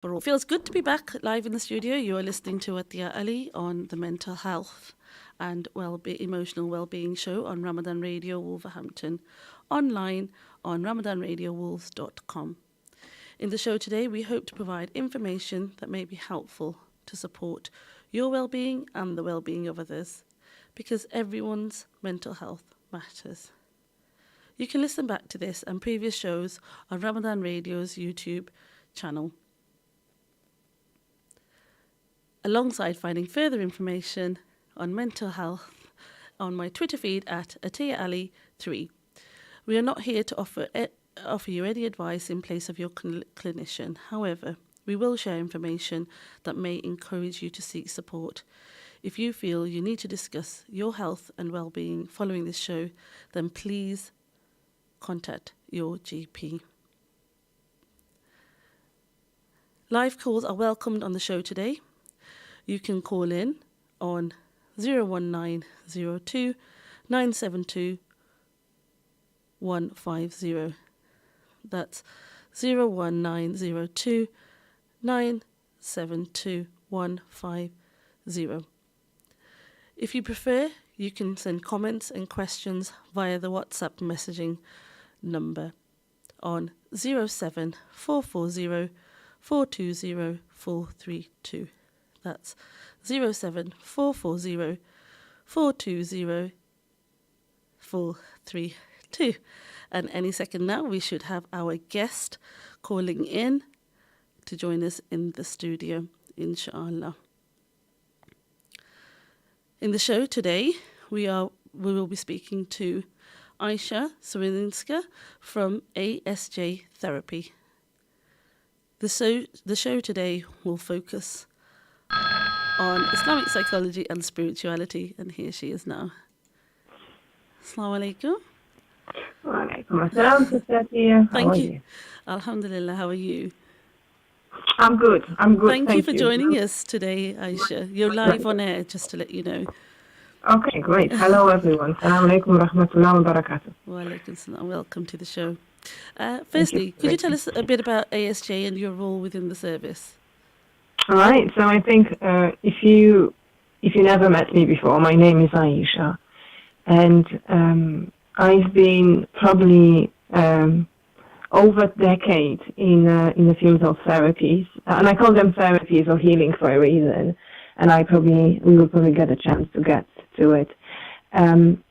It feels good to be back live in the studio. You are listening to Atiyah Ali on the Mental Health and Emotional Wellbeing Show on Ramadan Radio Wolverhampton, online on ramadanradiowolves.com. In the show today, we hope to provide information that may be helpful to support your well-being and the well-being of others, because everyone's mental health matters. You can listen back to this and previous shows on Ramadan Radio's YouTube channel, alongside finding further information on mental health on my Twitter feed at Atiyah Ali 3. We are not here to offer you any advice in place of your clinician. However, we will share information that may encourage you to seek support. If you feel you need to discuss your health and well-being following this show, then please contact your GP. Live calls are welcomed on the show today. You can call in on 01902 972 150. That's 01902 972 150. If you prefer, you can send comments and questions via the WhatsApp messaging number on 07440 420 432. That's 07440 420 432. And any second now, we should have our guest calling in to join us in the studio, inshallah. In the show today, we will be speaking to Ayishah Swiecinska from ASJ Therapy. The show today will focus on Islamic psychology and spirituality, and here she is now. Assalamu alaikum. Wa alaikum assalam, Sister Atiyah. Thank you. Alhamdulillah, how are you? I'm good. Thank you for joining us today, Ayishah. You're live on air, just to let you know. Okay, great. Hello, everyone. Assalamu alaikum wa rahmatullahi wa barakatuh. Wa alaikum salam. Welcome to the show. Firstly, could you tell us a bit about ASJ and your role within the service? All right. So I think if you never met me before, my name is Ayishah, and I've been probably over a decade in the field of therapies, and I call them therapies or healing for a reason. And we will probably get a chance to get to it. And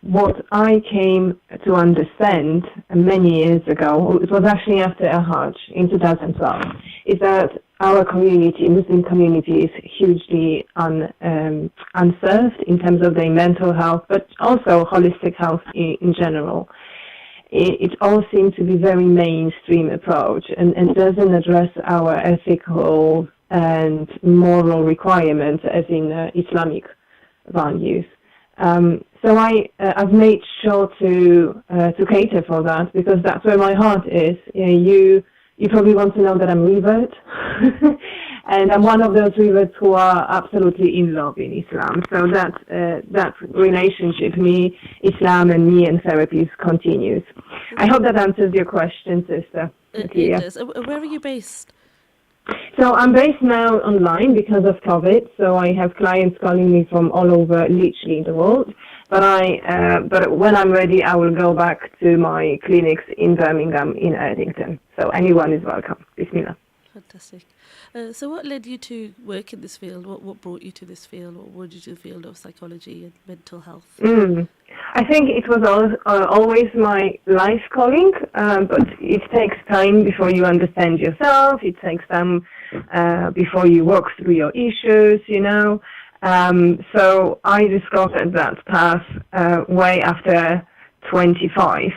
what I came to understand many years ago, it was actually after a Hajj in 2012, is that our community, Muslim community, is hugely unserved in terms of their mental health, but also holistic health in general. It all seems to be very mainstream approach and doesn't address our ethical and moral requirements as in Islamic values. So I've made sure to cater for that, because that's where my heart is. You probably want to know that I'm revert, and I'm one of those reverts who are absolutely in love in Islam. So that relationship, me, Islam, and therapies continues. I hope that answers your question, Sister. It does. Where are you based? So I'm based now online because of COVID. So I have clients calling me from all over, literally the world. But when I'm ready, I will go back to my clinics in Birmingham, in Erdington. So anyone is welcome. Bismillah. Fantastic. So what led you to work in this field? What brought you to this field? What brought you to the field of psychology and mental health? I think it was always my life calling, but it takes time before you understand yourself. It takes time before you work through your issues, So I discovered that path way after 25.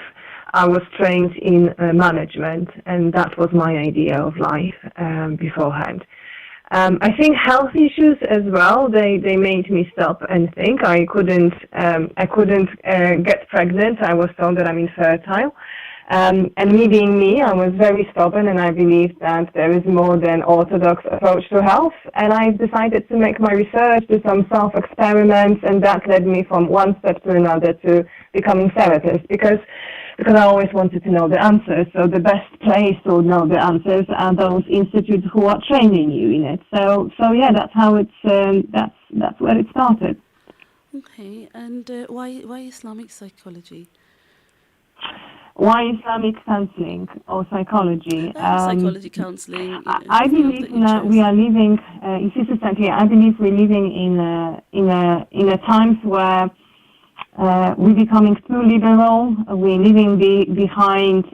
I was trained in management, and that was my idea of life beforehand. I think health issues as well, they made me stop and think. I couldn't get pregnant. I was told that I'm infertile. And me being me, I was very stubborn, and I believed that there is more than orthodox approach to health. And I decided to make my research, do some self-experiments, and that led me from one step to another to becoming therapist. Because because I always wanted to know the answers. So the best place to know the answers are those institutes who are training you in it. So yeah, that's how that's where it started. Okay, and why Islamic psychology? Why Islamic counseling or psychology? Psychology counselling, I field believe that you that we chose. are living in society. I believe we're living in a times where we're becoming too liberal. We're living behind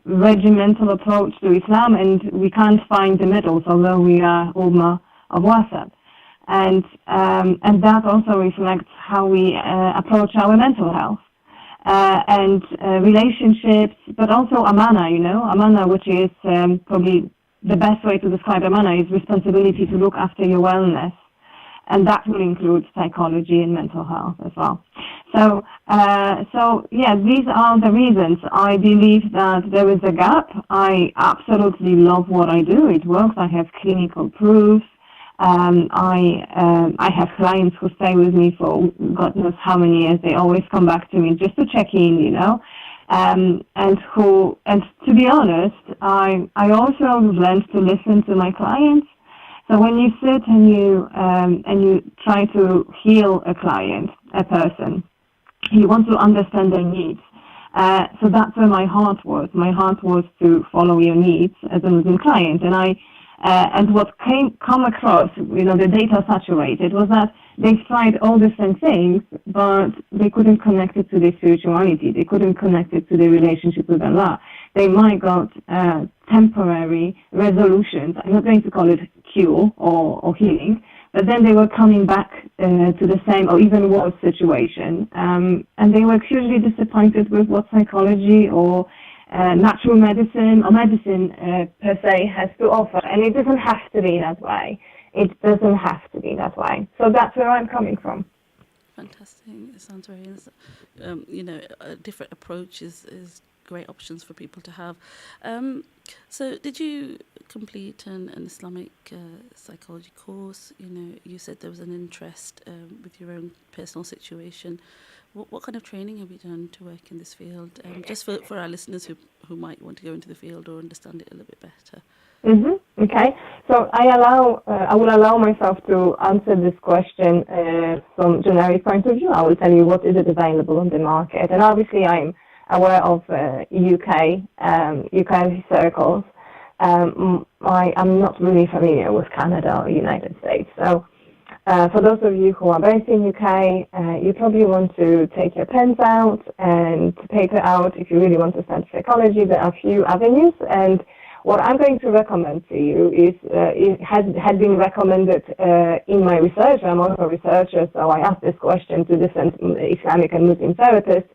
regimental approach to Islam, and we can't find the middle. Although we are Ummah of Wasat, and that also reflects how we approach our mental health. And relationships, but also amana, amana, which is probably the best way to describe amana is responsibility to look after your wellness. And that will include psychology and mental health as well. So yeah, these are the reasons. I believe that there is a gap. I absolutely love what I do. It works. I have clinical proof. I have clients who stay with me for God knows how many years. They always come back to me just to check in, and to be honest, I also learned to listen to my clients. So when you sit and you try to heal a client, a person, you want to understand their needs. So that's where my heart was. My heart was to follow your needs as a Muslim client, and what come across, the data saturated, was that they tried all the same things, but they couldn't connect it to their spirituality. They couldn't connect it to their relationship with Allah. They might got temporary resolutions. I'm not going to call it cure or healing, but then they were coming back to the same or even worse situation, and they were hugely disappointed with what psychology or natural medicine or medicine per se has to offer. And it doesn't have to be that way. It doesn't have to be that way. So that's where I'm coming from. Fantastic. It sounds very, a different approach is great options for people to have. So did you complete an Islamic psychology course? You said there was an interest with your own personal situation. What kind of training have you done to work in this field? Just for our listeners who might want to go into the field or understand it a little bit better. Mm-hmm. Okay. So I will allow myself to answer this question from generic point of view. I will tell you what is it available on the market. And obviously I'm aware of UK circles. I'm not really familiar with Canada or United States. So for those of you who are based in UK, you probably want to take your pens out and paper out if you really want to study psychology. There are a few avenues, and what I'm going to recommend to you is it had been recommended in my research. I'm also a researcher, so I asked this question to different Islamic and Muslim therapists.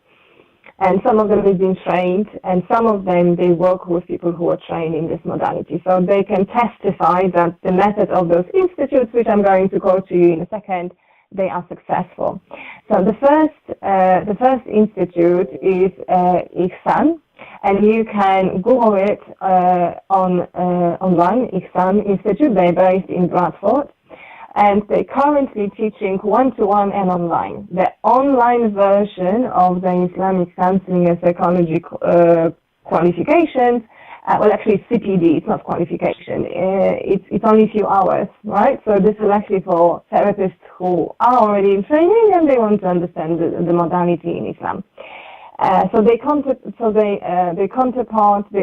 And some of them have been trained, and some of them, they work with people who are trained in this modality. So they can testify that the method of those institutes, which I'm going to quote to you in a second, they are successful. So the first institute is Ihsan, and you can Google it online, Ihsan Institute. They're based in Bradford. And they're currently teaching one-to-one and online. The online version of the Islamic Counseling and Psychology qualifications, well, actually CPD, it's not qualification. It's only a few hours, right? So this is actually for therapists who are already in training and they want to understand the modality in Islam. So the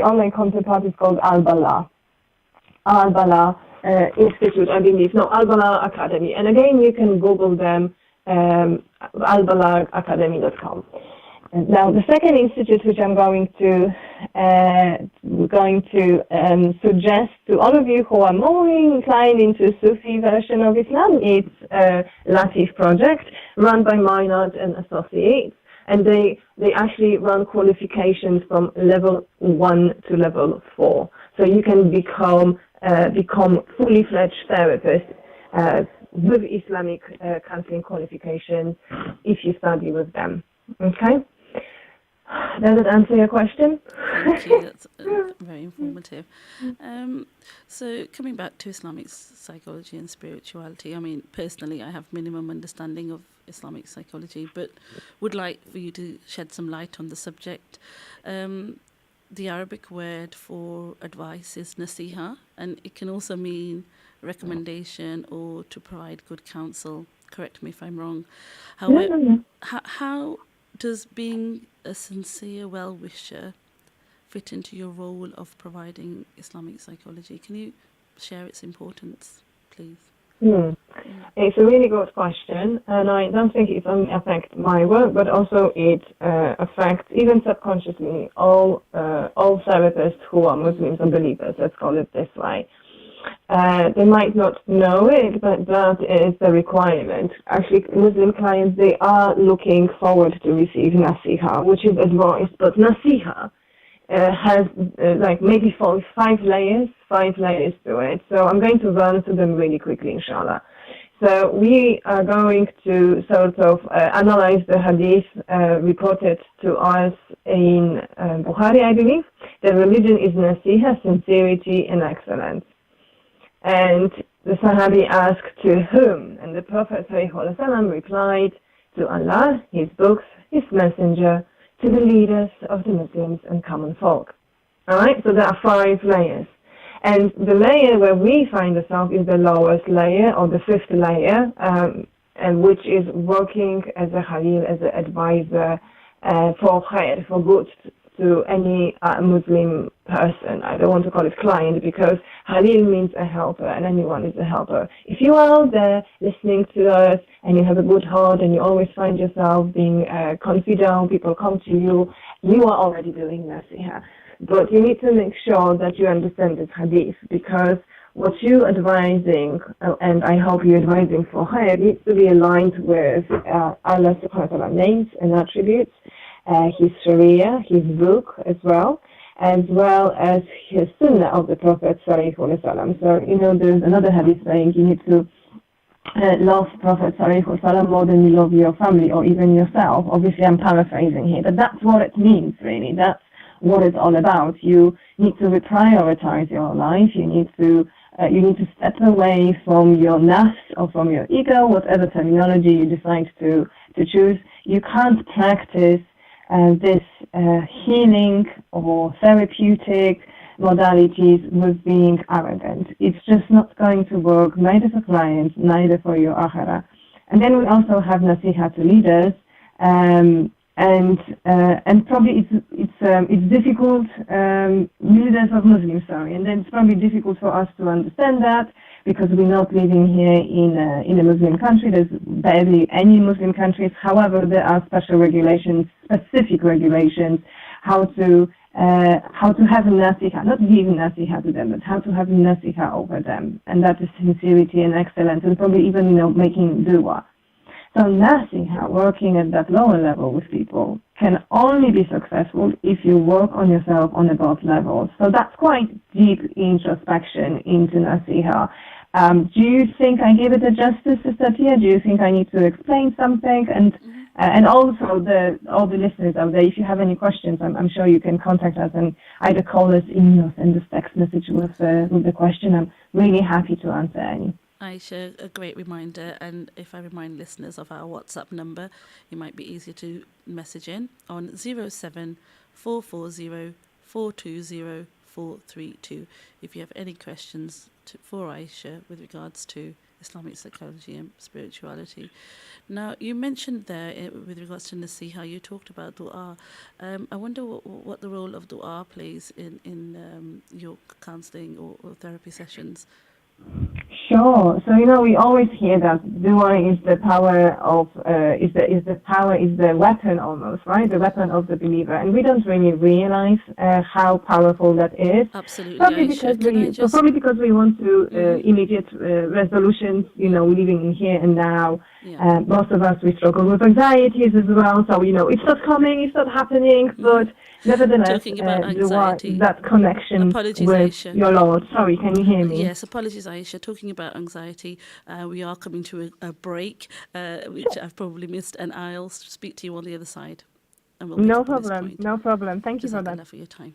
online counterpart is called Al-Bala. Al-Bala Institute, I believe. No, Al-Bala Academy. And again, you can Google them, albalacademy.com. Now, the second institute which I'm going to suggest to all of you who are more inclined into Sufi version of Islam, it's Latif Project, run by Maynard and Associates. And they actually run qualifications from level 1 to level 4. So you can become fully fledged therapist with Islamic counseling qualifications if you study with them. Okay? Does it answer your question? Thank you. That's very informative. So coming back to Islamic psychology and spirituality, I mean, personally, I have minimum understanding of Islamic psychology, but would like for you to shed some light on the subject. The Arabic word for advice is nasiha, and it can also mean recommendation or to provide good counsel. Correct me if I'm wrong. However, how does being a sincere well-wisher fit into your role of providing Islamic psychology? Can you share its importance, please? It's a really good question, and I don't think it only affects my work, but also it affects, even subconsciously, all therapists who are Muslims or believers, let's call it this way. They might not know it, but that is the requirement. Actually, Muslim clients, they are looking forward to receive nasiha, which is advice, but nasiha has like maybe five layers to it. So I'm going to run through them really quickly, inshallah. So we are going to sort of analyze the hadith reported to us in Bukhari, I believe. The religion is nasiha, sincerity, and excellence. And the Sahabi asked to whom? And the Prophet ﷺ replied, to Allah, His books, His messenger, to the leaders of the Muslims and common folk. Alright, so there are 5 layers. And the layer where we find ourselves is the lowest layer, or the 5th layer, and which is working as a Khalil, as an advisor for khair, for good to any Muslim person. I don't want to call it client because Khalil means a helper, and anyone is a helper. If you are out there listening to us and you have a good heart and you always find yourself being confident, people come to you, you are already doing nasiha. But you need to make sure that you understand this hadith, because what you're advising, and I hope you're advising for khair, needs to be aligned with Allah subhanahu wa ta'ala names and attributes, His Sharia, His book as well as His Sunnah of the Prophet sallallahu alaihi wasallam. So, there's another hadith saying you need to love Prophet sallallahu alaihi wasallam more than you love your family or even yourself. Obviously, I'm paraphrasing here, but that's what it means, really. That's what it's all about. You need to reprioritize your life. You need to step away from your nafs or from your ego, whatever terminology you decide to choose. You can't practice this healing or therapeutic modalities with being arrogant. It's just not going to work, neither for clients, neither for your akhirah. And then we also have nasiha to leaders, and probably it's difficult, leaders of Muslims, and then it's probably difficult for us to understand that, because we're not living here in a Muslim country. There's barely any Muslim countries. However, there are specific regulations, how to have nasiha, not give nasiha to them, but how to have nasiha over them, and that is sincerity and excellence, and probably even making dua. So nasiha, working at that lower level with people, can only be successful if you work on yourself on both levels. So that's quite deep introspection into nasiha. Do you think I gave it a justice, Sister Atiyah? Do you think I need to explain something? And also all the listeners out there, if you have any questions, I'm sure you can contact us and either call us, email us, send us text message with the question. I'm really happy to answer any. Ayishah, a great reminder, and if I remind listeners of our WhatsApp number, it might be easier to message in on 07440 420 432 if you have any questions for Ayishah with regards to Islamic psychology and spirituality. Now, you mentioned there with regards to nasiha, you talked about dua. I wonder what the role of dua plays in your counselling or therapy sessions. Sure. So we always hear that dua is the power of is the weapon almost, right? The weapon of the believer, and we don't really realize how powerful that is. Absolutely. Probably because we want to immediate resolutions. Living in here and now. Yeah. Most of us, we struggle with anxieties as well. So it's not coming, it's not happening, but. Nevertheless, talking about anxiety, that connection with Ayishah. Your Lord. Sorry, can you hear me? Yes, apologies, Ayishah. Talking about anxiety, we are coming to a break, which I've probably missed, and I'll speak to you on the other side. And we'll no problem. Thank you for that. For your time.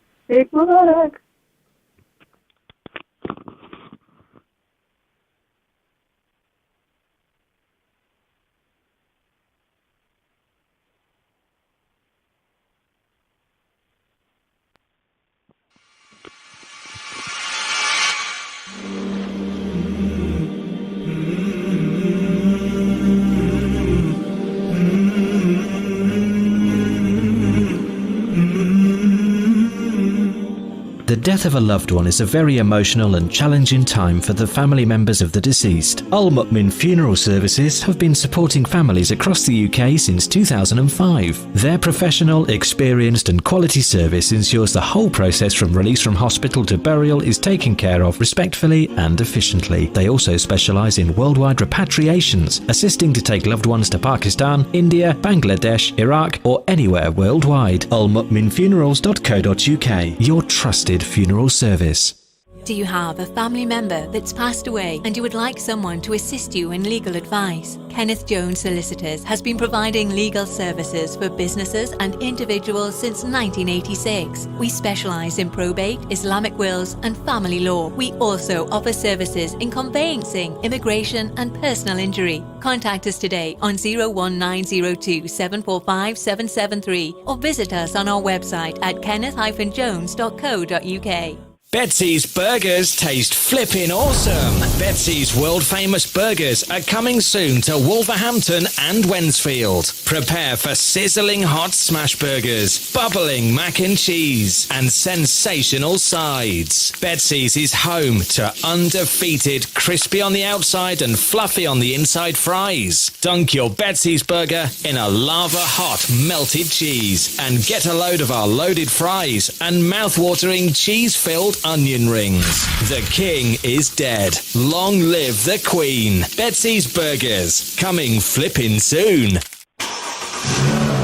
death of a loved one is a very emotional and challenging time for the family members of the deceased. Al Mu'min Funeral Services have been supporting families across the UK since 2005. Their professional, experienced and quality service ensures the whole process from release from hospital to burial is taken care of respectfully and efficiently. They also specialise in worldwide repatriations, assisting to take loved ones to Pakistan, India, Bangladesh, Iraq or anywhere worldwide. almu'minfunerals.co.uk, your trusted funeral service. Do you have a family member that's passed away and you would like someone to assist you in legal advice? Kenneth Jones Solicitors has been providing legal services for businesses and individuals since 1986. We specialise in probate, Islamic wills and family law. We also offer services in conveyancing, immigration and personal injury. Contact us today on 01902 745 773 or visit us on our website at kenneth-jones.co.uk. Betsy's Burgers taste flippin' awesome. Betsy's world-famous burgers are coming soon to Wolverhampton and Wednesfield. Prepare for sizzling hot smash burgers, bubbling mac and cheese, and sensational sides. Betsy's is home to undefeated, crispy on the outside and fluffy on the inside fries. Dunk your Betsy's burger in a lava-hot melted cheese and get a load of our loaded fries and mouth-watering cheese-filled onion rings. The king is dead. Long live the queen. Betsy's Burgers, coming flippin' soon.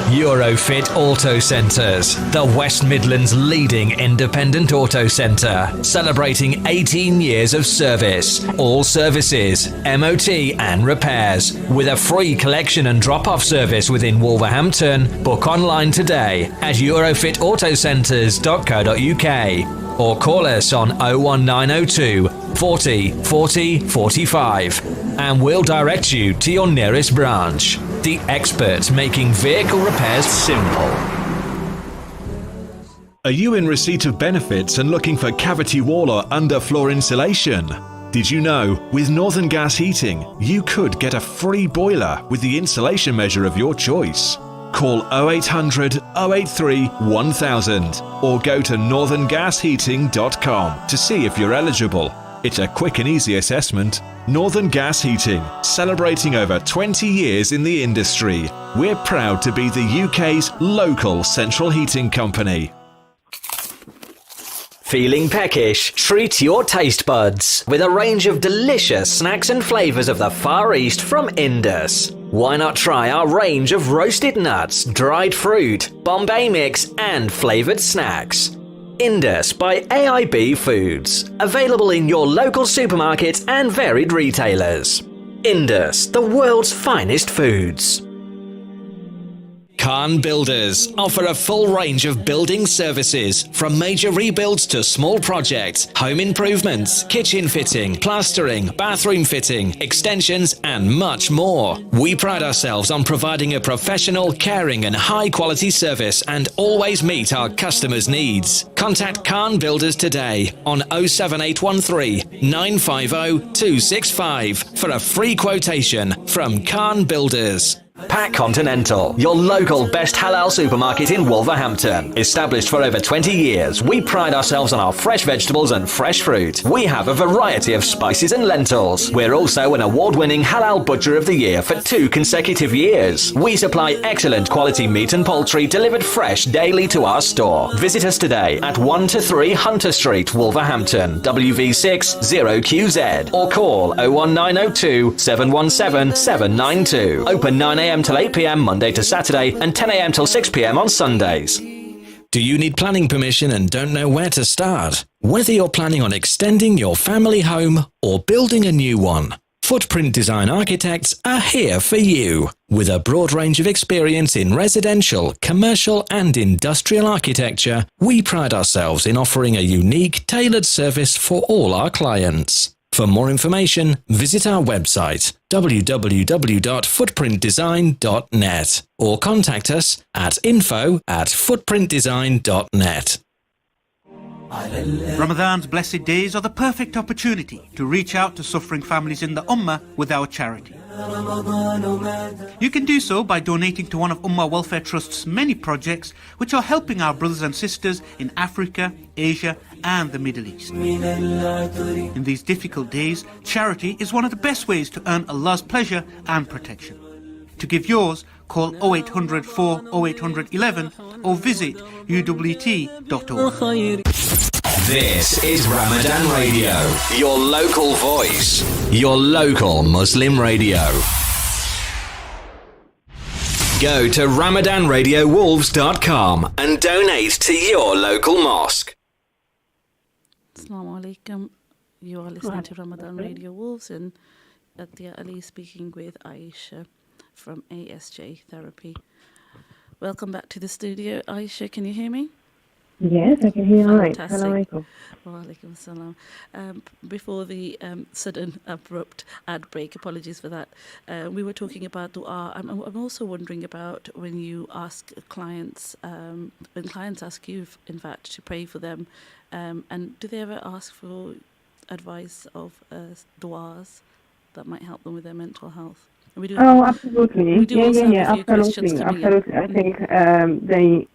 Eurofit Auto Centres, the West Midlands' leading independent auto centre, celebrating 18 years of service. All services, MOT and repairs, with a free collection and drop-off service within Wolverhampton. Book online today at eurofitautocentres.co.uk or call us on 01902 40 40 45 and we'll direct you to your nearest branch. The experts making vehicle repairs simple. Are you in receipt of benefits and looking for cavity wall or underfloor insulation? Did you know, with Northern Gas Heating, you could get a free boiler with the insulation measure of your choice? Call 0800 083 1000 or go to northerngasheating.com to see if you're eligible. It's a quick and easy assessment. Northern Gas Heating, celebrating over 20 years in the industry. We're proud to be the UK's local central heating company. Feeling peckish? Treat your taste buds with a range of delicious snacks and flavours of the Far East from Indus. Why not try our range of roasted nuts, dried fruit, Bombay mix and flavoured snacks? Indus by AIB Foods. Available in your local supermarkets and varied retailers. Indus, the world's finest foods. Khan Builders offer a full range of building services, from major rebuilds to small projects, home improvements, kitchen fitting, plastering, bathroom fitting, extensions and much more. We pride ourselves on providing a professional, caring and high quality service and always meet our customers' needs. Contact Khan Builders today on 07813 950 265 for a free quotation from Khan Builders. Pack Continental, your local best halal supermarket in Wolverhampton. Established for over 20 years, we pride ourselves on our fresh vegetables and fresh fruit. We have a variety of spices and lentils. We're also an award-winning Halal Butcher of the Year for 2 consecutive years. We supply excellent quality meat and poultry delivered fresh daily to our store. Visit us today at 1-3 Hunter Street, Wolverhampton, WV6 0QZ, or call 01902 717 792. Open 9 a.m. till 8 p.m. Monday to Saturday and 10 a.m. till 6 p.m. on Sundays. Do you need planning permission and don't know where to start? Whether you're planning on extending your family home or building a new one, Footprint Design Architects are here for you. With a broad range of experience in residential, commercial and industrial architecture, we pride ourselves in offering a unique, tailored service for all our clients. For more information, visit our website www.footprintdesign.net or contact us at info@footprintdesign.net. Ramadan's blessed days are the perfect opportunity to reach out to suffering families in the Ummah with our charity. You can do so by donating to one of Ummah Welfare Trust's many projects which are helping our brothers and sisters in Africa, Asia and the Middle East. In these difficult days, charity is one of the best ways to earn Allah's pleasure and protection. To give yours, call 0800 4 0800 11 or visit uwt.org. This is Ramadan Radio, your local voice, your local Muslim radio. Go to RamadanRadioWolves.com and donate to your local mosque. Assalamu alaikum. You are listening to Ramadan Radio Wolves and Atiyah Ali speaking with Ayishah from ASJ Therapy. Welcome back to the studio. Ayishah, can you hear me? Yes, I can hear you all right. Fantastic. Assalamu alaikum. Wa alaikum salam. Before the sudden abrupt ad break, apologies for that, we were talking about dua. I'm also wondering about when you ask clients, when clients ask you, in fact, to pray for them, and do they ever ask for advice of duas that might help them with their mental health? Absolutely. We do also have a few questions absolutely. coming in. I think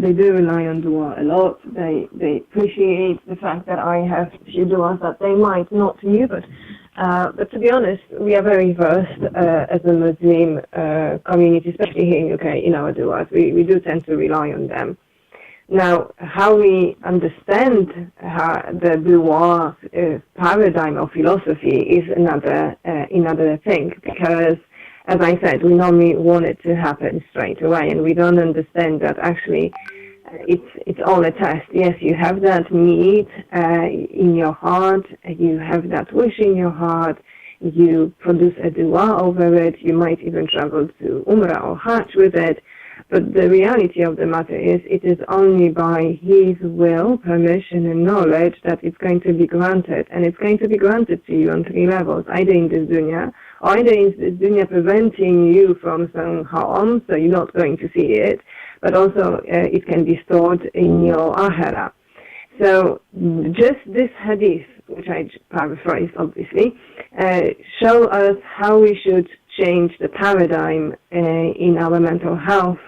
they do rely on dua a lot. They appreciate the fact that I have a few duas that they might not use, but to be honest, we are very versed as a Muslim community, especially here in UK, in our duas. We do tend to rely on them. Now, how we understand the dua paradigm or philosophy is another thing, because, as I said, we normally want it to happen straight away, and we don't understand that actually it's all a test. Yes, you have that need in your heart, you have that wish in your heart, you produce a dua over it, you might even travel to Umrah or Hajj with it. But the reality of the matter is, it is only by His will, permission and knowledge that it's going to be granted. And it's going to be granted to you on three levels, either in this dunya, or either in this dunya preventing you from some harm, so you're not going to see it, but also it can be stored in your akhirah. So just this hadith, which I paraphrased obviously, show us how we should change the paradigm in our mental health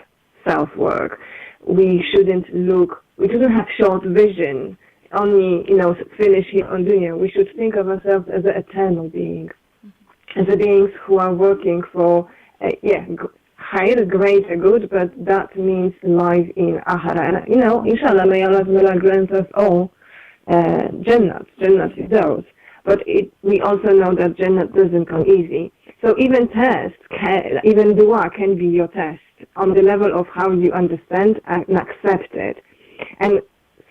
self-work. We shouldn't have short vision, only, finish here on dunya. We should think of ourselves as an eternal being, as a beings who are working for, higher, greater good, but that means life in akhirah. And, inshallah, may Allah grant us all Jannat is those. But we also know that Jannat doesn't come easy. So even even dua can be your test on the level of how you understand and accept it. And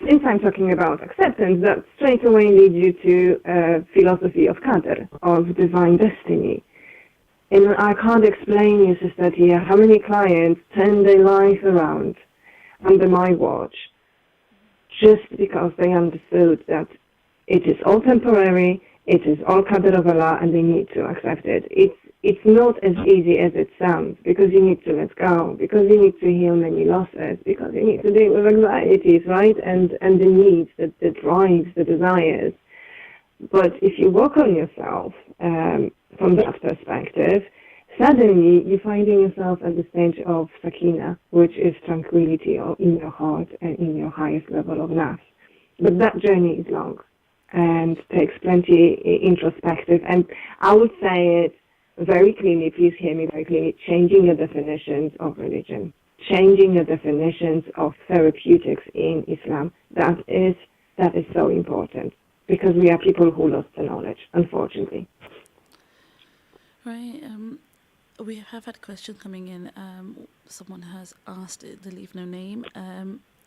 since I'm talking about acceptance, that straight away leads you to philosophy of qadr, of divine destiny. And I can't explain you, Sister Atiyah, how many clients turn their life around under my watch just because they understood that it is all temporary, it is all qadr of Allah, and they need to accept it. It's not as easy as it sounds, because you need to let go, because you need to heal many losses, because you need to deal with anxieties, right? And the needs, the drives, the desires. But if you work on yourself from that perspective, suddenly you're finding yourself at the stage of sakina, which is tranquility in your heart and in your highest level of nafs. But that journey is long and takes plenty introspective. And I would say it very clearly, please hear me very clearly, changing the definitions of religion, changing the definitions of therapeutics in Islam. That is so important, because we are people who lost the knowledge, unfortunately. Right. We have had questions coming in. Someone has asked, they leave no name.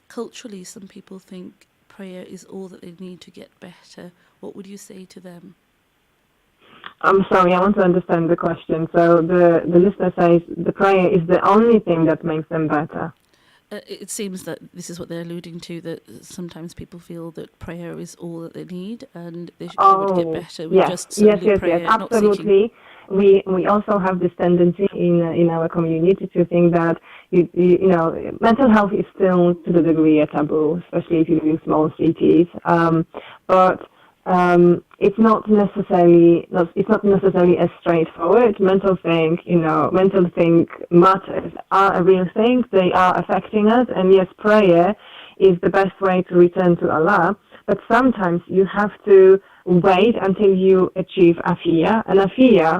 Culturally, some people think prayer is all that they need to get better. What would you say to them? I'm sorry, I want to understand the question. So the listener says the prayer is the only thing that makes them better. It seems that this is what they're alluding to, that sometimes people feel that prayer is all that they need and they would get better with just simply prayer, yes, absolutely. We also have this tendency in our community to think that mental health is still to the degree a taboo, especially if you live in small cities. But it's not necessarily as straightforward. Mental thing matters are a real thing. They are affecting us, and yes, prayer is the best way to return to Allah. But sometimes you have to wait until you achieve Atiyah. And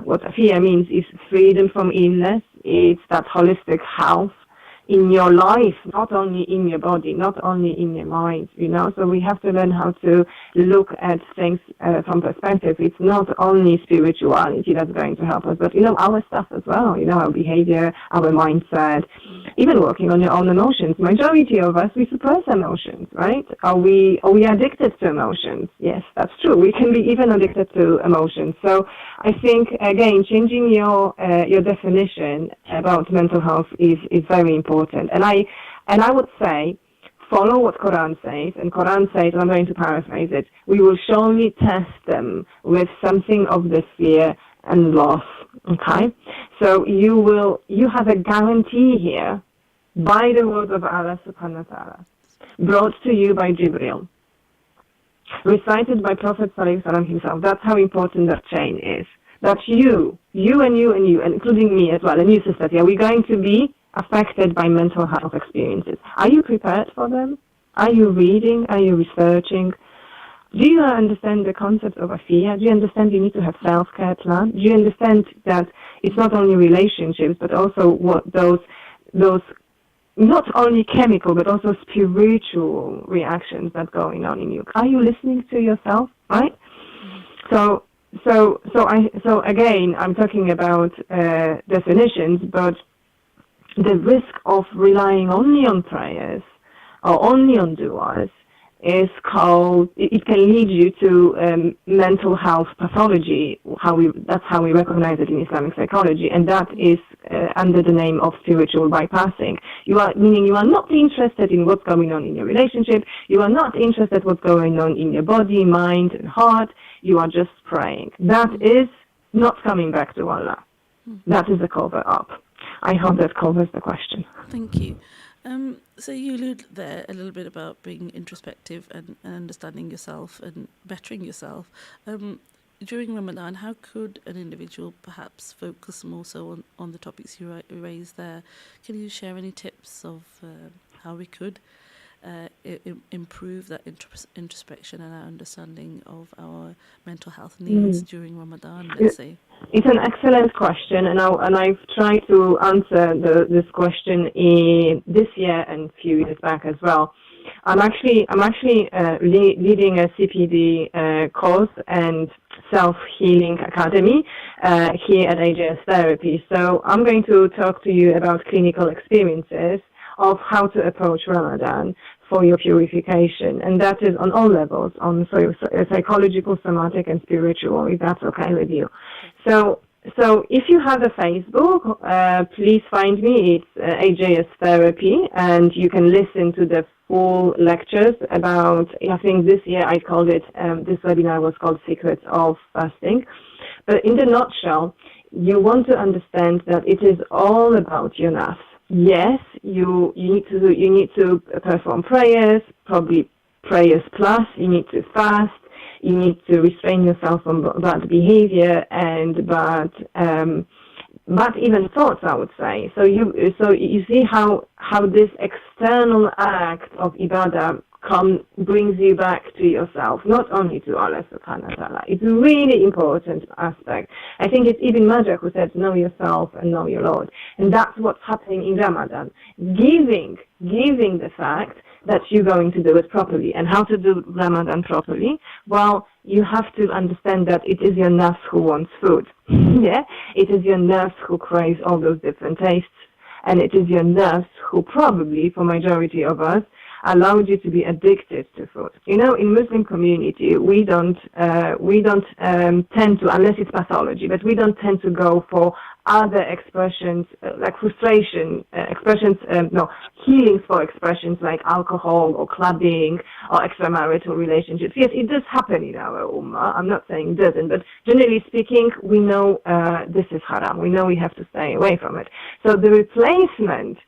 what Atiyah means is freedom from illness. It's that holistic health in your life, not only in your body, not only in your mind, So we have to learn how to look at things from perspective. It's not only spirituality that's going to help us, but, our stuff as well, our behavior, our mindset, even working on your own emotions. Majority of us, we suppress emotions, right? Are we addicted to emotions? Yes, that's true. We can be even addicted to emotions. So I think, again, changing your definition about mental health is very important. And I would say, follow what Quran says, and Quran says, and I'm going to paraphrase it, we will surely test them with something of the fear and loss. Okay? So you have a guarantee here by the word of Allah subhanahu wa ta'ala, brought to you by Jibril, recited by Prophet sallallahu alaihi wasallam himself. That's how important that chain is. That you, and including me as well, and you, Sister Atiyah, we're going to be affected by mental health experiences. Are you prepared for them? Are you reading? Are you researching? Do you understand the concept of Atiyah? Do you understand you need to have self-care plan? Do you understand that it's not only relationships, but also what those not only chemical, but also spiritual reactions that are going on in you? Are you listening to yourself, right? So again, I'm talking about definitions, but the risk of relying only on prayers or only on du'as it can lead you to mental health pathology. That's how we recognize it in Islamic psychology, and that is under the name of spiritual bypassing. Meaning you are not interested in what's going on in your relationship. You are not interested in what's going on in your body, mind, and heart. You are just praying. That is not coming back to Allah. That is a cover-up. I hope that covers the question. Thank you. So you alluded there a little bit about being introspective and understanding yourself and bettering yourself. During Ramadan, how could an individual perhaps focus more so on the topics you raised there? Can you share any tips of how we could improve that introspection and our understanding of our mental health needs during Ramadan, let's say? It's an excellent question, and I've tried to answer this question in this year and a few years back as well. I'm actually leading a CPD course and self-healing academy here at Ayishah Therapy. So I'm going to talk to you about clinical experiences of how to approach Ramadan for your purification, and that is on all levels, on psychological, somatic, and spiritual, if that's okay with you. So if you have a Facebook, please find me. It's Ayishah Therapy, and you can listen to the full lectures about, I think this year I called it, this webinar was called Secrets of Fasting. But in the nutshell, you want to understand that it is all about your nafs. Yes, you need to perform prayers, probably prayers plus. You need to fast. You need to restrain yourself from bad behavior and bad even thoughts, I would say. So you see how this external act of ibadah brings you back to yourself, not only to Allah subhanahu wa ta'ala. It's a really important aspect. I think it's even Majah who said, know yourself and know your Lord. And that's what's happening in Ramadan. Giving the fact that you're going to do it properly. And how to do Ramadan properly? Well, you have to understand that it is your nafs who wants food. Yeah? It is your nafs who craves all those different tastes. And it is your nafs who probably, for majority of us, allowed you to be addicted to food. In Muslim community, we don't tend to, unless it's pathology, but we don't tend to go for other expressions like frustration, healings for expressions like alcohol or clubbing or extramarital relationships. Yes, it does happen in our ummah. I'm not saying it doesn't, but generally speaking, we know this is haram. We know we have to stay away from it. So the replacement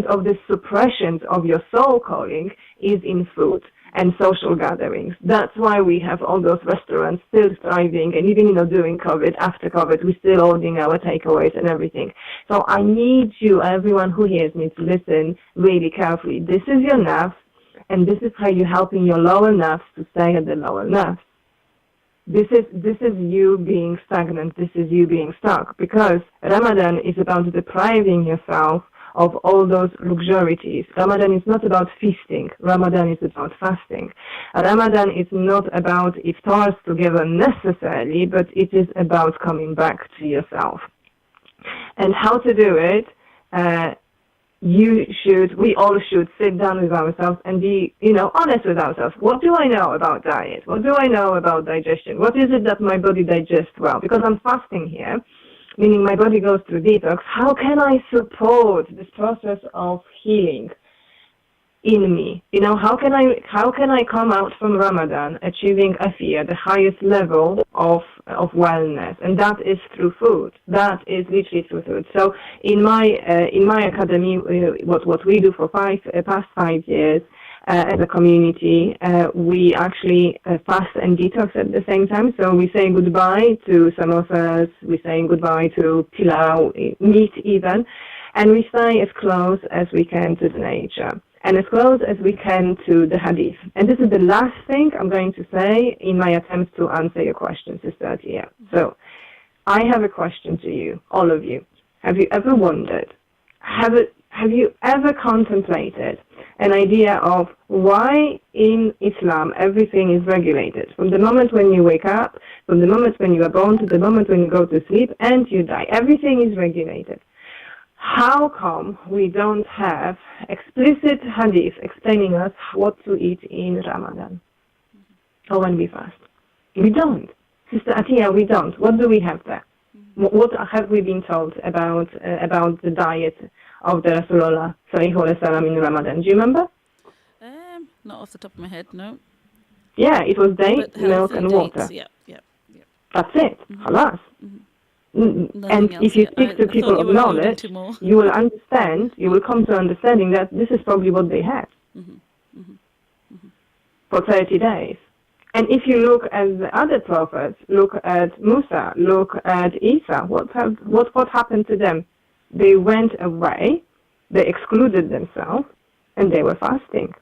of the suppression of your soul calling is in food. and social gatherings. That's why we have all those restaurants still thriving, and even, during COVID, after COVID, we're still ordering our takeaways and everything. So I need you, everyone who hears me, to listen really carefully. This is your nerves, and this is how you're helping your lower nerves to stay at the lower nerves. This is you being stagnant. This is you being stuck, because Ramadan is about depriving yourself of all those luxurities. Ramadan is not about feasting. Ramadan is about fasting. Ramadan is not about iftars together necessarily, but it is about coming back to yourself. And how to do it, we all should sit down with ourselves and be, honest with ourselves. What do I know about diet? What do I know about digestion? What is it that my body digests well? Because I'm fasting here, meaning my body goes through detox. How can I support this process of healing in me? How can I come out from Ramadan achieving Atiyah, the highest level of wellness? And that is through food. That is literally through food. So in my academy, what we do for past 5 years as a community, we actually fast and detox at the same time. So we say goodbye to samosas, we say goodbye to pilau, meat even, and we stay as close as we can to the nature and as close as we can to the hadith. And this is the last thing I'm going to say in my attempt to answer your question, Sister Atiyah. So I have a question to you, all of you. Have you ever wondered, have you ever contemplated an idea of why in Islam everything is regulated? From the moment when you wake up, from the moment when you are born to the moment when you go to sleep and you die, everything is regulated. How come we don't have explicit hadith explaining us what to eat in Ramadan or when we fast? We don't. Sister Atiyah, we don't. What do we have there? What have we been told about the diet of the Rasulullah sallallahu alaihi wasallam in Ramadan? Do you remember? Not off the top of my head, no. Yeah, it was dates, milk, and water. Yeah. That's it. Halas. And else, if you speak to people of knowledge, you will understand, you will come to understanding that this is probably what they had for 30 days. And if you look at the other prophets, look at Musa, look at Isa, what happened to them? They went away, they excluded themselves, and they were fasting.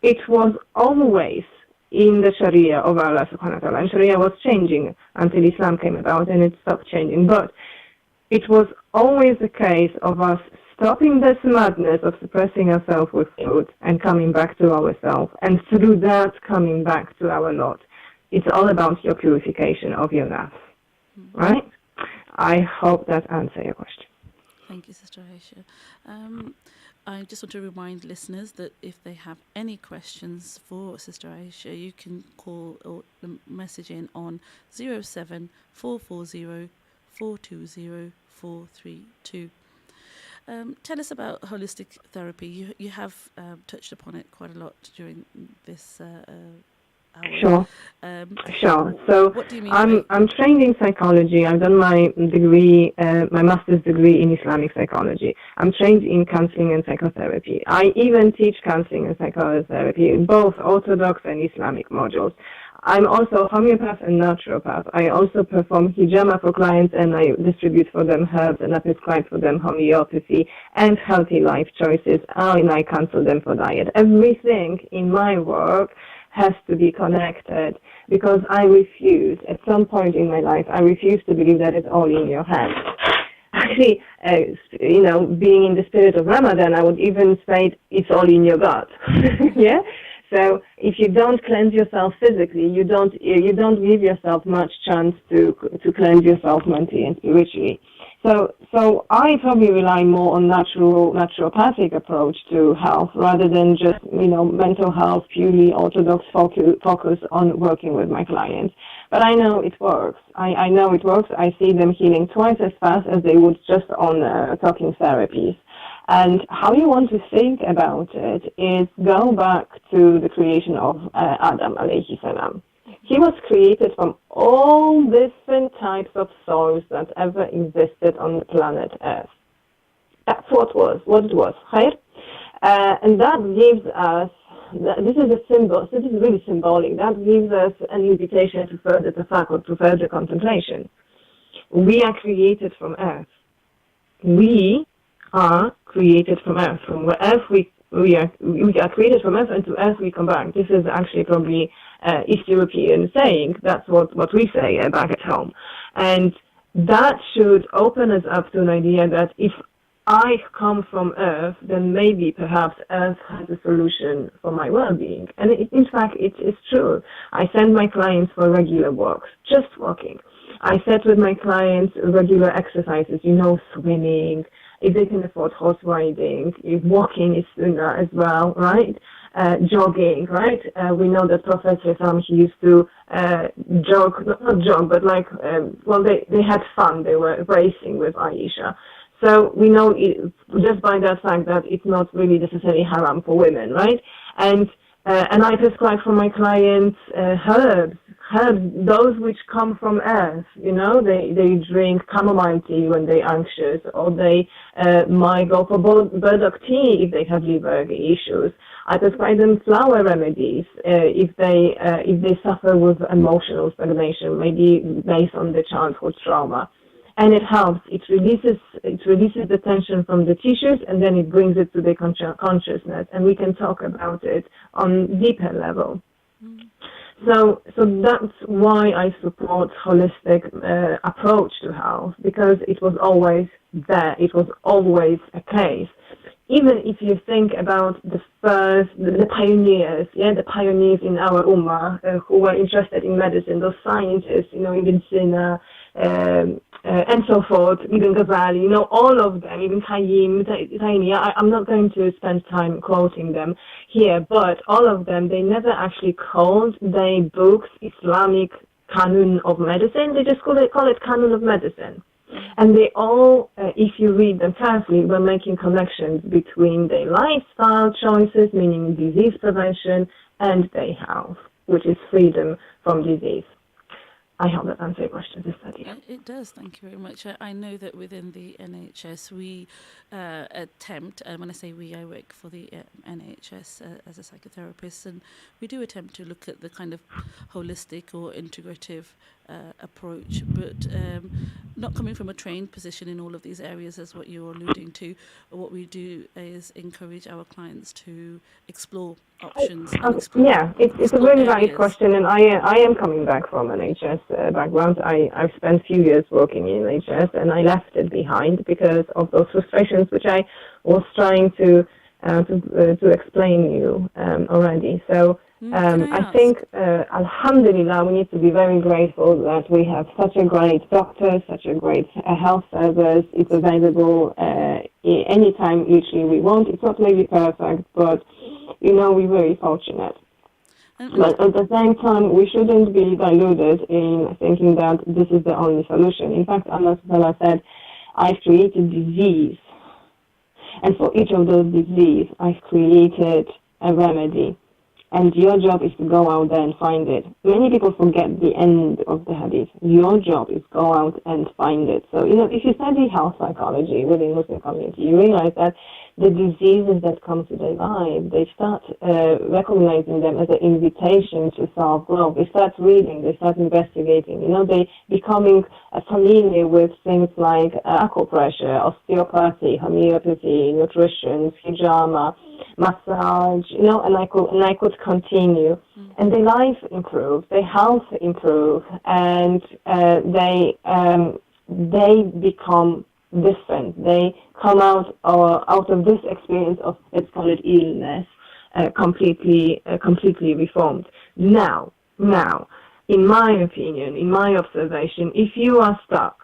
It was always in the Sharia of Allah subhanahu wa ta'ala. And Sharia was changing until Islam came about, and it stopped changing. But it was always the case of us stopping this madness of suppressing ourselves with food and coming back to ourselves, and through that coming back to our Lord. It's all about your purification of your nafs, right? I hope that answers your question. Thank you, Sister Ayishah. I just want to remind listeners that if they have any questions for Sister Ayishah, you can call or message in on 07440 420 432. Tell us about holistic therapy. You have touched upon it quite a lot during this hour. Sure. So what do you mean I'm trained in psychology. I've done my degree, my master's degree in Islamic psychology. I'm trained in counseling and psychotherapy. I even teach counseling and psychotherapy in both Orthodox and Islamic modules. I'm also homeopath and naturopath. I also perform hijama for clients, and I distribute for them herbs, and I prescribe for them homeopathy and healthy life choices, and I counsel them for diet. Everything in my work has to be connected, because I refuse, at some point in my life, I refuse to believe that it's all in your hands. Actually, being in the spirit of Ramadan, I would even say it's all in your gut. Yeah? So if you don't cleanse yourself physically, you don't give yourself much chance to cleanse yourself mentally and spiritually. So I probably rely more on naturopathic approach to health rather than just mental health, purely orthodox focus on working with my clients. But I know it works. I know it works. I see them healing twice as fast as they would just on talking therapies. And how you want to think about it is go back to the creation of Adam alayhi salam. He was created from all different types of soils that ever existed on the planet Earth. That's what it was. Khair? And that gives us this is a symbol. So this is really symbolic. That gives us an invitation to further tafakkur, to further contemplation. We are created from earth. We are created from earth. From earth we are created from earth, and to earth we come back. This is actually probably East European saying. That's what we say back at home. And that should open us up to an idea that if I come from earth, then maybe perhaps earth has a solution for my well-being. And in fact, it's true. I send my clients for regular walks, just walking. I set with my clients regular exercises, swimming, if they can afford horse riding, if walking is sunnah as well, right? Jogging, right? We know that Prophet he used to jog, not jog, but they had fun. They were racing with Ayishah. So we know just by that fact that it's not really necessarily haram for women, right? And I prescribe for my clients herbs, those which come from earth. They drink chamomile tea when they're anxious, or they might go for burdock tea if they have liver issues. I prescribe them flower remedies if they suffer with emotional stagnation, maybe based on the childhood trauma. And it helps. It releases the tension from the tissues, and then it brings it to the consciousness, and we can talk about it on deeper level. So that's why I support holistic approach to health, because it was always there. It was always a case. Even if you think about the pioneers, the pioneers in our ummah who were interested in medicine, those scientists, Ibn Sina, and so forth, Ibn Ghazali, all of them, Ibn Qayyim, Taymiyyah, I'm not going to spend time quoting them here, but all of them, they never actually called their books Islamic canon of medicine. They just call it canon of medicine. And they all, if you read them carefully, were making connections between their lifestyle choices, meaning disease prevention, and their health, which is freedom from disease. I hope that answers your question, this study. It does, thank you very much. I know that within the NHS we attempt, and when I say we, I work for the NHS as a psychotherapist, and we do attempt to look at the kind of holistic or integrative approach, but not coming from a trained position in all of these areas as what you're alluding to. What we do is encourage our clients to explore options. It's a really valid question, and I am coming back from NHS background. I've spent a few years working in NHS, and I left it behind because of those frustrations which I was trying to explain you already. So I think, alhamdulillah, we need to be very grateful that we have such a great doctor, such a great health service. It's available anytime, literally, we want. It's not maybe perfect, but, we're very fortunate. But at the same time, we shouldn't be deluded in thinking that this is the only solution. In fact, Allah said, I've created disease. And for each of those diseases, I've created a remedy. And your job is to go out there and find it. Many people forget the end of the hadith. Your job is go out and find it. So, if you study health psychology within Muslim community, you realize that the diseases that come to their life, they start recognizing them as an invitation to self-growth. They start reading, they start investigating. They becoming familiar with things like acupressure, osteopathy, homeopathy, nutrition, hijama, massage, and I could continue. And their life improves, their health improves, and they become different. They come out of this experience of, let's call it illness, completely reformed. Now, in my opinion, in my observation, if you are stuck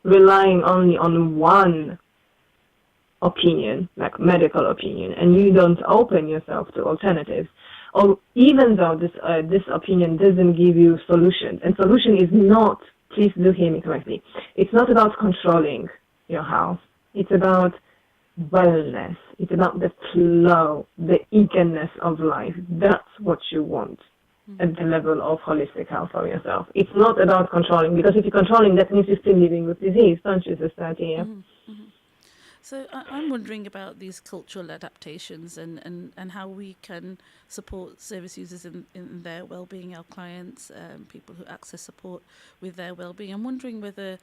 relying only on one opinion, like medical opinion, and you don't open yourself to alternatives, or even though this opinion doesn't give you solutions, and solution is not, please do hear me correctly, it's not about controlling your health, it's about wellness, it's about the flow, the eagerness of life. That's what you want at the level of holistic health for yourself. It's not about controlling, because if you're controlling, that means you're still living with disease, don't you, Sister Atiyah? So I'm wondering about these cultural adaptations and how we can support service users in their well-being, our clients, people who access support with their well-being. I'm wondering whether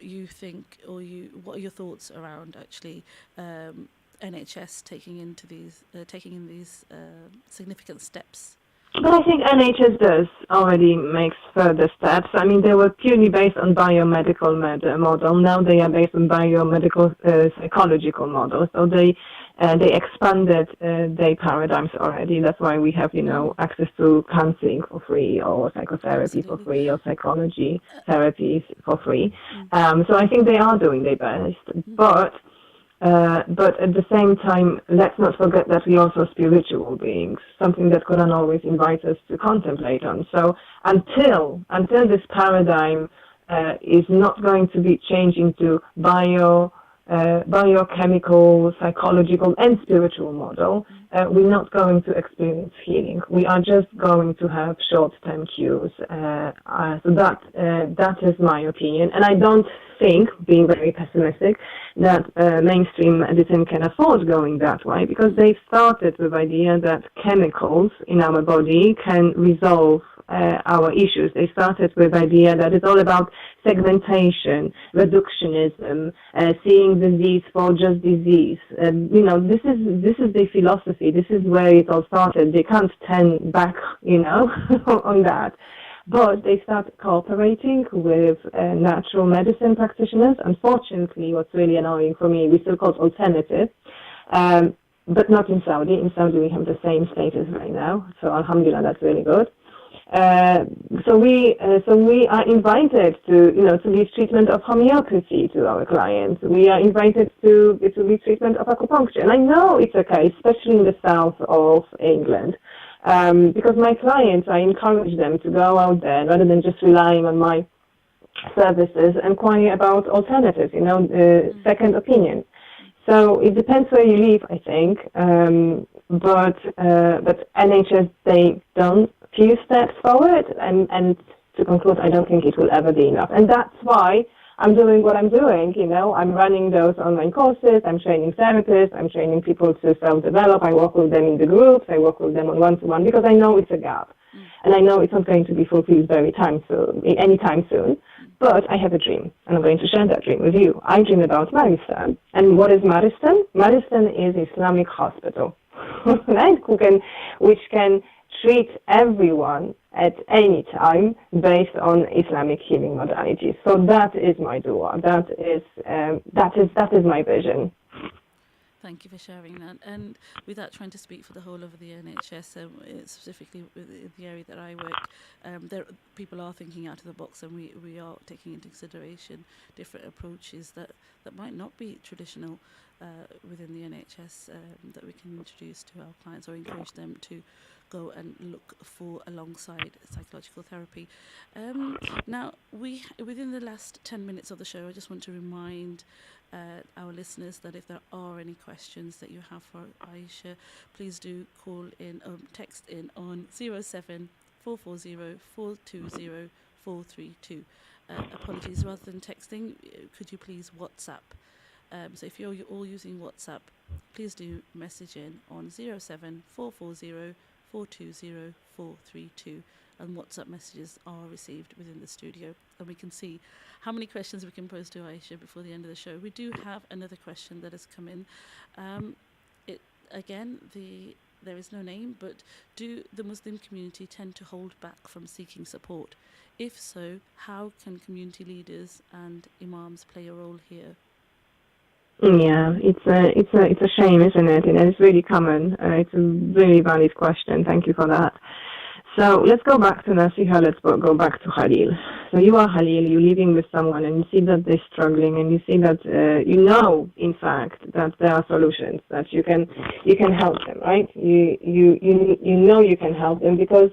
you think, what are your thoughts around actually NHS taking in these significant steps? But I think NHS does already makes further steps. I mean, they were purely based on biomedical model. Now they are based on biomedical psychological model. So they expanded their paradigms already. That's why we have, access to counseling for free, or psychotherapy for free, or psychology therapies for free. So I think they are doing their best. But at the same time, let's not forget that we are also spiritual beings, something that Quran always invites us to contemplate on. So until this paradigm is not going to be changing to biochemical, psychological, and spiritual model, we're not going to experience healing. We are just going to have short-term cures. So that is my opinion. And I don't think, being very pessimistic, that mainstream medicine can afford going that way, because they started with the idea that chemicals in our body can resolve our issues. They started with the idea that it's all about segmentation, reductionism, seeing disease for just disease. This is the philosophy. This is where it all started. They can't turn back, on that. But they started cooperating with natural medicine practitioners. Unfortunately, what's really annoying for me, we still call it alternative, but not in Saudi. In Saudi, we have the same status right now. So alhamdulillah, that's really good. So we are invited to give treatment of homeopathy to our clients. We are invited to give treatment of acupuncture. And I know it's okay, especially in the south of England. Because my clients, I encourage them to go out there rather than just relying on my services, inquire about alternatives, second opinion. So it depends where you live, I think. But NHS, they done few steps forward, and to conclude, I don't think it will ever be enough. And that's why I'm doing what I'm doing. I'm running those online courses, I'm training therapists, I'm training people to self-develop, I work with them in the groups, I work with them on one-to-one, because I know it's a gap. And I know it's not going to be fulfilled anytime soon. But I have a dream, and I'm going to share that dream with you. I dream about Maristan. And what is Maristan? Maristan is Islamic hospital, right? Which can treat everyone at any time based on Islamic healing modalities. So that is my dua. That is my vision. Thank you for sharing that. And without trying to speak for the whole of the NHS, specifically with the area that I work, people are thinking out of the box, and we are taking into consideration different approaches that might not be traditional within the NHS, that we can introduce to our clients or encourage them to go and look for alongside psychological therapy. Now, within the last 10 minutes of the show, I just want to remind our listeners that if there are any questions that you have for Ayishah, please do call in, text in on 07440 420 432. Apologies, rather than texting, could you please WhatsApp? So if you're all using WhatsApp, please do message in on 07440 420 432, and WhatsApp messages are received within the studio, and we can see how many questions we can pose to Ayishah before the end of the show. We do have another question that has come in. There is no name, but do the Muslim community tend to hold back from seeking support? If so, how can community leaders and imams play a role here? Yeah, it's a shame, isn't it? And it's really common. It's a really valid question. Thank you for that. So let's go back to Nasiha. Let's go back to Khalil. So you are Khalil. You're living with someone, and you see that they're struggling, and you see that in fact, that there are solutions, that you can help them, right? You can help them because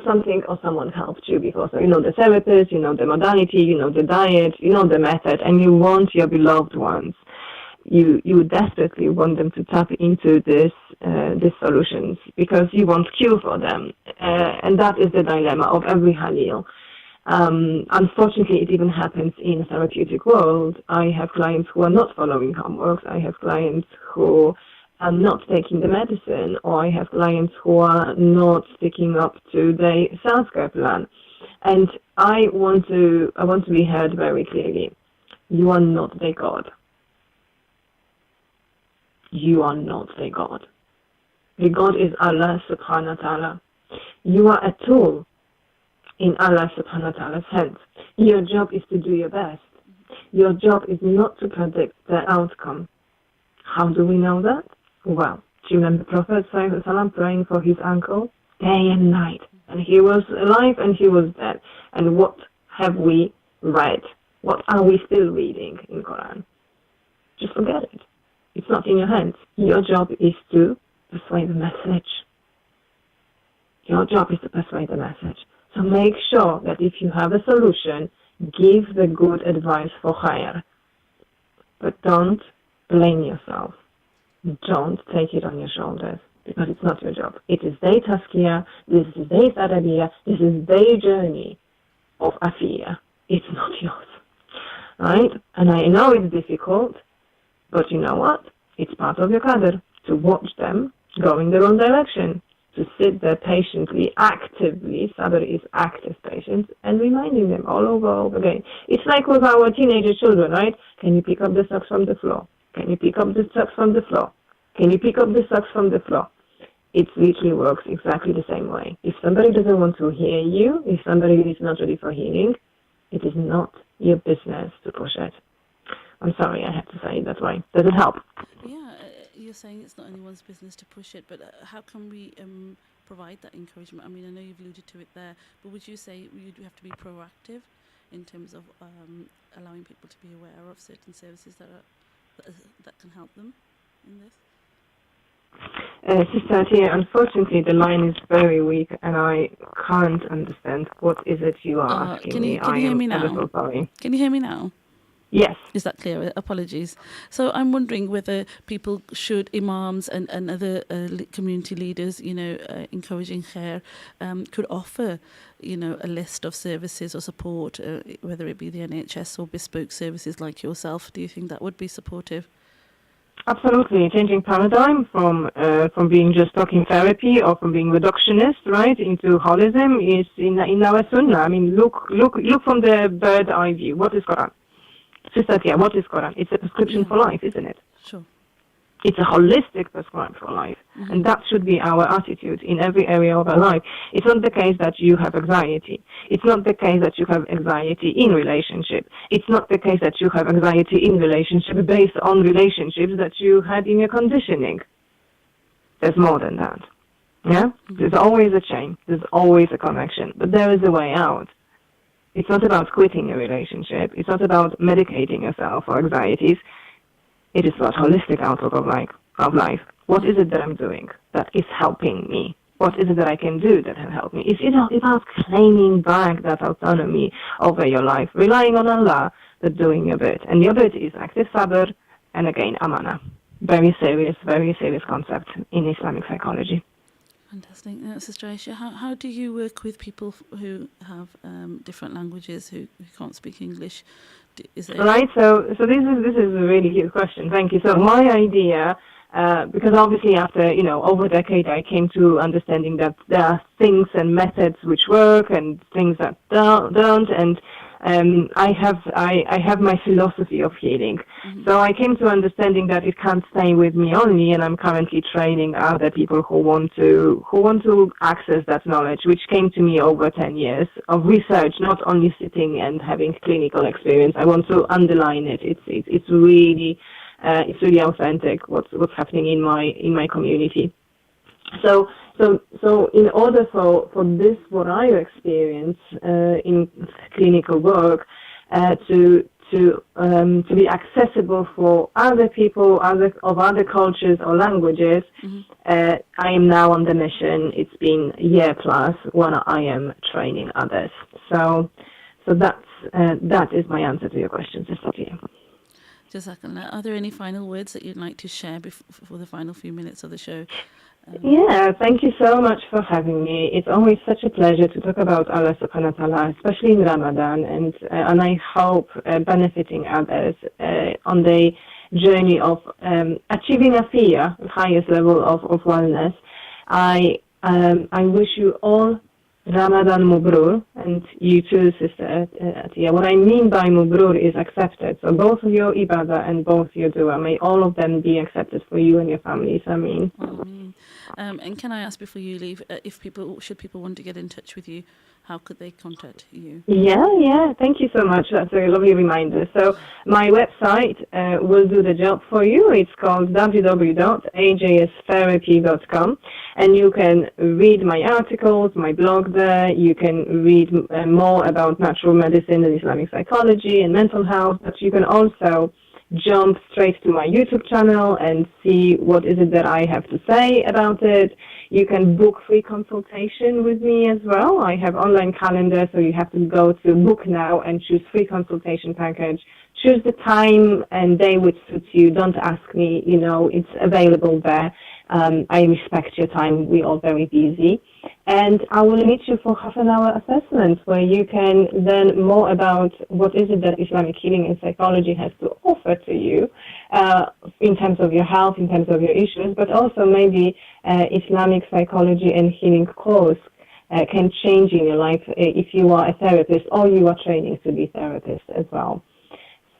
something or someone helped you before. So the therapist, the modality, the diet, the method, and you want your beloved ones. You desperately want them to tap into these solutions because you want cure for them, and that is the dilemma of every Halil. Unfortunately, it even happens in the therapeutic world. I have clients who are not following homeworks. I have clients who are not taking the medicine, or I have clients who are not sticking up to the self-care plan. And I want to be heard very clearly. You are not the God. You are not the God. The God is Allah subhanahu wa ta'ala. You are a tool in Allah subhanahu wa ta'ala's hands. Your job is to do your best. Your job is not to predict the outcome. How do we know that? Well, do you remember Prophet ﷺ praying for his uncle day and night? And he was alive and he was dead. And what have we read? What are we still reading in Quran? Just forget it. It's not in your hands. Your job is to persuade the message. Your job is to persuade the message. So make sure that if you have a solution, give the good advice for khair. But don't blame yourself. Don't take it on your shoulders, because it's not your job. It is their tazkiyah, this is their tarbiyah, this is their journey of afiyah. It's not yours. Right? And I know it's difficult, but you know what? It's part of your qadr to watch them go in the wrong direction, to sit there patiently, actively, sabr is active patience, and reminding them all over again. It's like with our teenager children, right? Can you pick up the socks from the floor? Can you pick up the socks from the floor? Can you pick up the socks from the floor? It literally works exactly the same way. If somebody doesn't want to hear you, if somebody is not ready for hearing, it is not your business to push it. I'm sorry, I have to say it that way. Does it help? Yeah, you're saying it's not anyone's business to push it, but how can we provide that encouragement? I mean, I know you've alluded to it there, but would you say you do have to be proactive in terms of allowing people to be aware of certain services that can help them in this? Sister Atiyah, unfortunately the line is very weak and I can't understand what is it you are asking me. Can you hear me now? I'm so sorry. Can you hear me now? Yes. Is that clear? Apologies. So I'm wondering whether people should, imams and other community leaders, encouraging khair, could offer, a list of services or support, whether it be the NHS or bespoke services like yourself. Do you think that would be supportive? Absolutely, changing paradigm from being just talking therapy or from being reductionist, right, into holism is in our sunnah. I mean, look from the bird eye view. What is Quran? Sister Atiyah, what is Quran? It's a prescription for life, isn't it? Sure. It's a holistic prescription for life, and that should be our attitude in every area of our life. It's not the case that you have anxiety. It's not the case that you have anxiety in relationship. It's not the case that you have anxiety in relationship based on relationships that you had in your conditioning. There's more than that. Yeah? There's always a chain. There's always a connection. But there is a way out. It's not about quitting a relationship. It's not about medicating yourself for anxieties. It is about holistic outlook of life. What is it that I'm doing that is helping me? What is it that I can do that can help me? It's about claiming back that autonomy over your life, relying on Allah, but doing your bit. And your bit is active sabr and again amana. Very serious concept in Islamic psychology. Fantastic. Sister Ayishah, how do you work with people who have different languages, who can't speak English? Right, so this is a really good question. Thank you. So my idea, because obviously after over a decade, I came to understanding that there are things and methods which work and things that don't, and I have my philosophy of healing. Mm-hmm. So I came to understanding that it can't stay with me only, and I'm currently training other people who want to access that knowledge, which came to me over 10 years of research, not only sitting and having clinical experience. I want to underline it. It's really authentic what's happening in my community. So in order for this, what I experience in clinical work, to be accessible for other people, of other cultures or languages, mm-hmm. I am now on the mission. It's been a year plus when I am training others. So that is my answer to your question, Sister Atiyah. Jazakallah. Are there any final words that you'd like to share before the final few minutes of the show? Yeah, thank you so much for having me. It's always such a pleasure to talk about Allah subhanahu wa ta'ala, especially in Ramadan, and I hope benefiting others on the journey of achieving Atiyah, the highest level of wellness. I wish you all Ramadan Mubrur, and you too, Sister Atiyah. What I mean by Mubrur is accepted. So both of your ibadah and both your dua, may all of them be accepted for you and your families. Ameen. And can I ask before you leave, if should people want to get in touch with you, how could they contact you? Yeah. Thank you so much. That's a lovely reminder. So my website will do the job for you. It's called www.ajstherapy.com, and you can read my articles, my blog there. You can read more about natural medicine and Islamic psychology and mental health, but you can also jump straight to my YouTube channel and see what is it that I have to say about it. You can book free consultation with me as well. I have online calendar, so you have to go to book now and choose free consultation package. Choose the time and day which suits you. Don't ask me, it's available there. I respect your time. We're all very busy. And I will meet you for half an hour assessment where you can learn more about what is it that Islamic healing and psychology has to offer to you in terms of your health, in terms of your issues, but also maybe Islamic psychology and healing course can change in your life if you are a therapist or you are training to be therapist as well.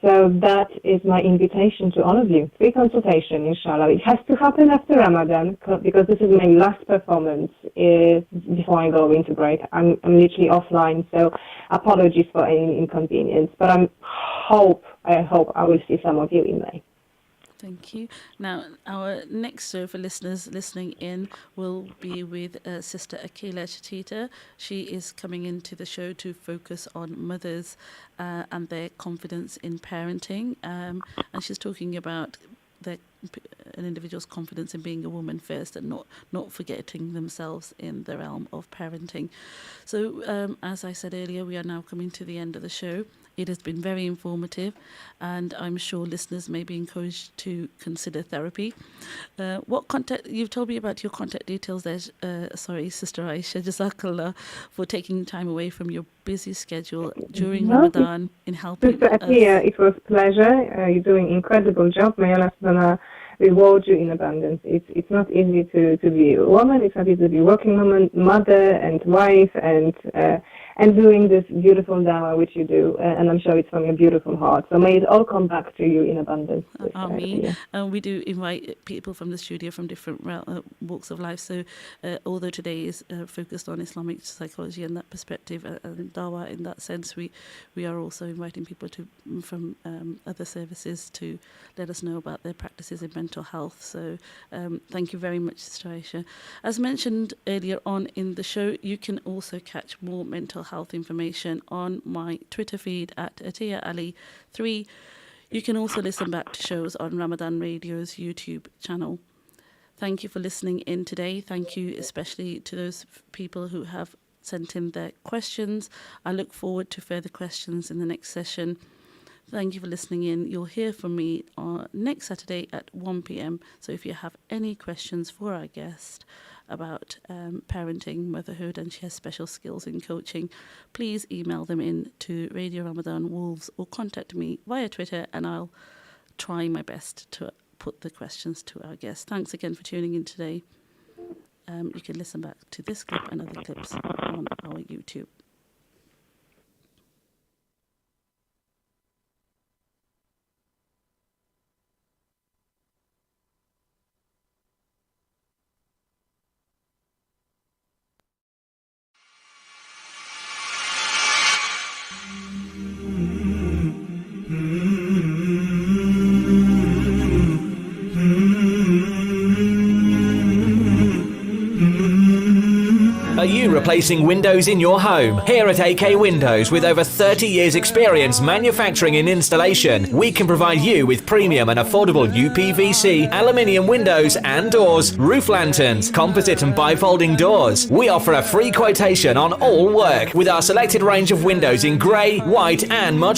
So that is my invitation to all of you. Free consultation, inshallah. It has to happen after Ramadan because this is my last performance before I go into break. I'm literally offline, so apologies for any inconvenience. But I hope I will see some of you in May. Thank you. Now, our next show for listeners listening in will be with Sister Ayishah. She is coming into the show to focus on mothers and their confidence in parenting. And she's talking about an individual's confidence in being a woman first and not forgetting themselves in the realm of parenting. So, as I said earlier, we are now coming to the end of the show. It has been very informative, and I'm sure listeners may be encouraged to consider therapy. What contact? You've told me about your contact details there. Sister Ayishah, Jazakallah, for taking time away from your busy schedule during Ramadan in helping Sister Atiyah, it was a pleasure. You're doing an incredible job. May Allah subhanahu reward you in abundance. It's not easy to be a woman. It's not easy to be a working woman, mother and wife, and doing this beautiful dawah which you do, and I'm sure it's from your beautiful heart. So may it all come back to you in abundance. Ameen. We do invite people from the studio from different walks of life. So although today is focused on Islamic psychology and that perspective and dawah in that sense, we are also inviting people from other services to let us know about their practices in mental health. So thank you very much, Sister Ayishah. As mentioned earlier on in the show, you can also catch more mental health information on my Twitter feed at Atiyah Ali 3. You can also listen back to shows on Ramadan Radio's YouTube channel. Thank you for listening in today. Thank you especially to those people who have sent in their questions. I look forward to further questions in the next session. Thank you for listening in. You'll hear from me next Saturday at 1 p.m. So if you have any questions for our guest about parenting, motherhood, and she has special skills in coaching, please email them in to Radio Ramadan Wolves or contact me via Twitter, and I'll try my best to put the questions to our guest. Thanks again for tuning in today. You can listen back to this clip and other clips on our YouTube. Are you replacing windows in your home? Here at AK Windows, with over 30 years experience manufacturing and installation, we can provide you with premium and affordable UPVC, aluminium windows and doors, roof lanterns, composite and bifolding doors. We offer a free quotation on all work with our selected range of windows in grey, white and modular